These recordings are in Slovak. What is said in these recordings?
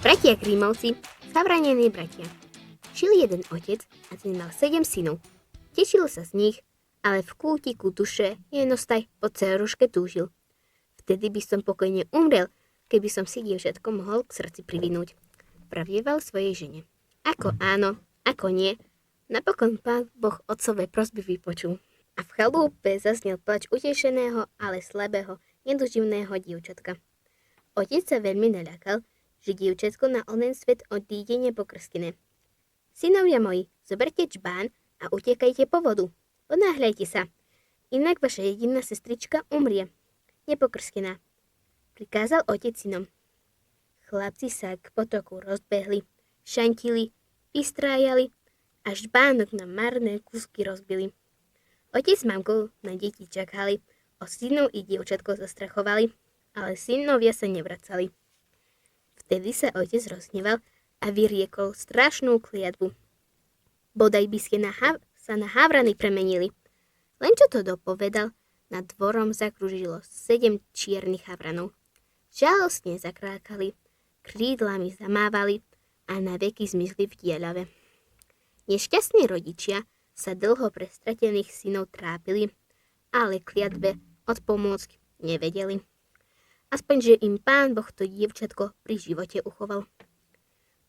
Bratia Grimovci, zavranení bratia. Žil jeden otec a ten mal 7 synov. Tešil sa z nich, ale v kútiku duše jednostaj po dceruške túžil. Vtedy by som pokojne umrel, keby som si dievčatko mohol k srdci privinúť. Pravieval svojej žene. Ako áno, ako nie, napokon Pán Boh otcové prosby vypočul. A v chalúpe zaznel plač utešeného, ale slabého, nedoživného dievčatka. Otec sa veľmi naľakal, že dievčatko na onen svet odíde nepokrstené. Synovia moji, zoberte čbán a utekajte po vodu. Ponáhľajte sa, inak vaša jediná sestrička umrie, nepokrstená. Prikázal otec synom. Chlapci sa k potoku rozbehli, šantili, vystrájali a žbánok na marné kúsky rozbili. Otec s mamkou na deti čakali, o synov i dievčatko zastrachovali, ale synovia sa nevracali. Vtedy sa otec rozhneval a vyriekol strašnú kliatbu. Bodaj by ste sa na havrany premenili. Len čo to dopovedal, nad dvorom zakružilo 7 čiernych havranov. Žalostne zakrákali, krídlami zamávali a na veky zmizli v dielave. Nešťastní rodičia sa dlho pre stratených synov trápili, ale kliatbe od pomôcť nevedeli. Aspoň, že im Pán Boh to dievčatko pri živote uchoval.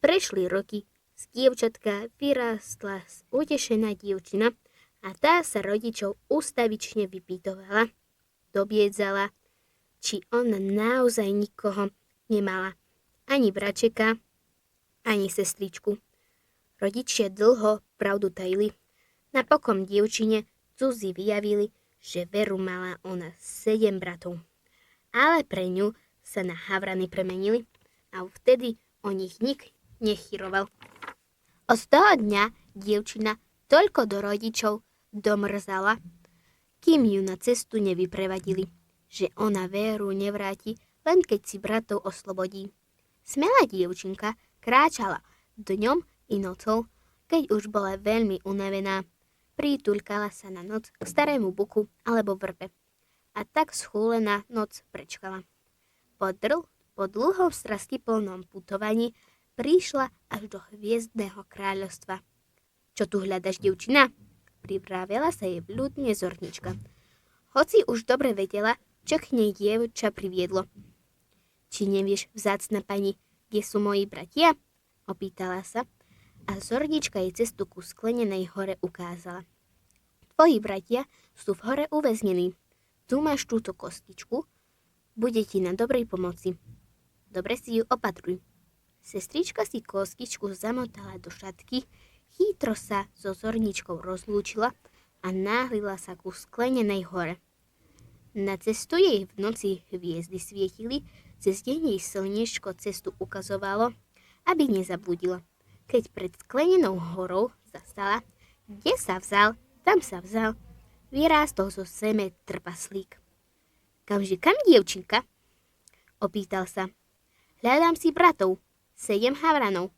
Prešli roky, z dievčatka vyrástla utešená dievčina a tá sa rodičov ústavične vypýtovala, dobiedzala, či ona naozaj nikoho nemala, ani bračeka, ani sestričku. Rodičia dlho pravdu tajili, napokon dievčine cudzí vyjavili, že veru mala ona 7 bratov. Ale pre ňu sa na havrany premenili a vtedy o nich nik nechyroval. Od toho dňa dievčina toľko do rodičov domrzala, kým ju na cestu nevyprevadili, že ona véru nevráti, len keď si bratov oslobodí. Smelá dievčinka kráčala dňom i nocou, keď už bola veľmi unavená. Pritúľkala sa na noc k starému buku alebo vrbe. A tak schúlená noc prečkala. Po dlhom strastiplnom putovaní prišla až do hviezdného kráľovstva. Čo tu hľadaš, dievčina? Pripravila sa jej blúdne zornička. Hoci už dobre vedela, čo k nej dievča priviedlo. Či nevieš, vzácna pani, kde sú moji bratia? Opýtala sa a zornička jej cestu ku sklenenej hore ukázala. Tvoji bratia sú v hore uväznení. Tu máš túto kostičku, bude ti na dobrej pomoci. Dobre si ju opatruj. Sestrička si kostičku zamotala do šatky, chytro sa so zorničkou rozlúčila a náhlila sa ku sklenenej hore. Na cestu jej v noci hviezdy svietili, cez deň jej slniečko cestu ukazovalo, aby nezabudila. Keď pred sklenenou horou zastala, kde sa vzal, tam sa vzal, vyrástol zo zeme trpaslík. Kamže kam, dievčinka? Opýtal sa. Hľadám si bratov, 7 havranov,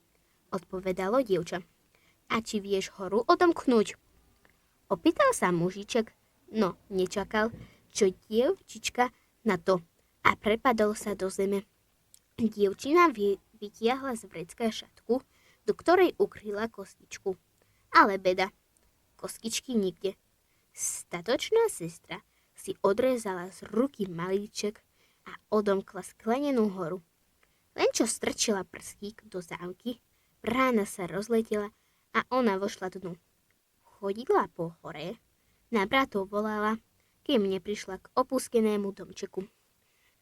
odpovedalo dievča. A či vieš horu odomknúť? Opýtal sa mužiček, no nečakal, čo dievčička na to a prepadol sa do zeme. Dievčina vytiahla z vrecka šatku, do ktorej ukryla kostičku. Ale beda, kostičky nikde. Statočná sestra si odrezala z ruky malíček a odomkla sklenenú horu. Len čo strčila prstík do zámky, brána sa rozletela a ona vošla dnu. Chodila po hore, na bratov volala, kým neprišla k opuskenému domčeku.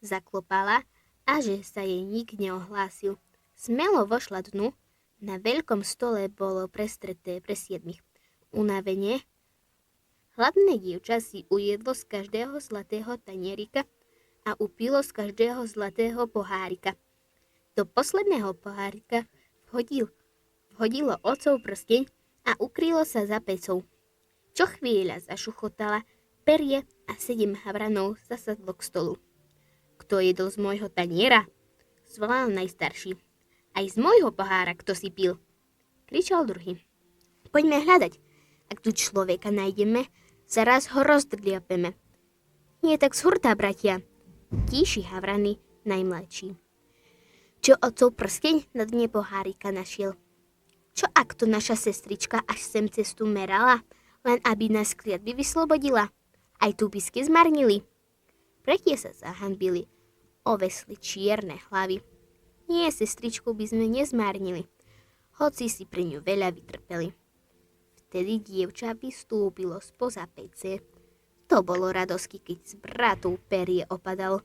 Zaklopala a že sa jej nik neohlásil. Smelo vošla dnu, na veľkom stole bolo prestreté pre 7. Unavene hladné dievča si ujedlo z každého zlatého tanierika a upilo z každého zlatého pohárika. Do posledného pohárika vhodilo otcov prsteň a ukrylo sa za pecou. Čo chvíľa zašuchotala perie a 7 havranov zasadlo k stolu. Kto jedol z môjho taniera? Zvolal najstarší. Aj z môjho pohára kto si pil? Kričal druhý. Poďme hľadať. Ak tu človeka nájdeme, zaraz ho rozdrliapeme. Nie tak z hurta, bratia. Tíši havrany najmladší. Čo otcov prsteň na dne pohárika našiel? Čo ak to naša sestrička až sem cestu merala, len aby nás kliatby vyslobodila? Aj túbisky zmarnili. Bratia sa zahanbili, ovesli čierne hlavy. Nie, sestričku by sme nezmárnili, hoci si pri ňu veľa vytrpeli. Vtedy dievča vystúpilo spoza pece. To bolo radosky, keď z bratov perie opadal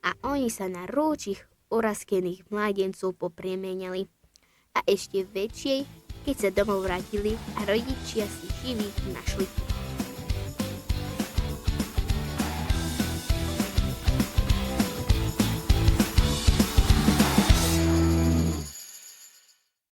a oni sa na rúčich urazkených mládencov popriemieniali. A ešte väčšej, keď sa domov vrátili a rodičia si živých našli.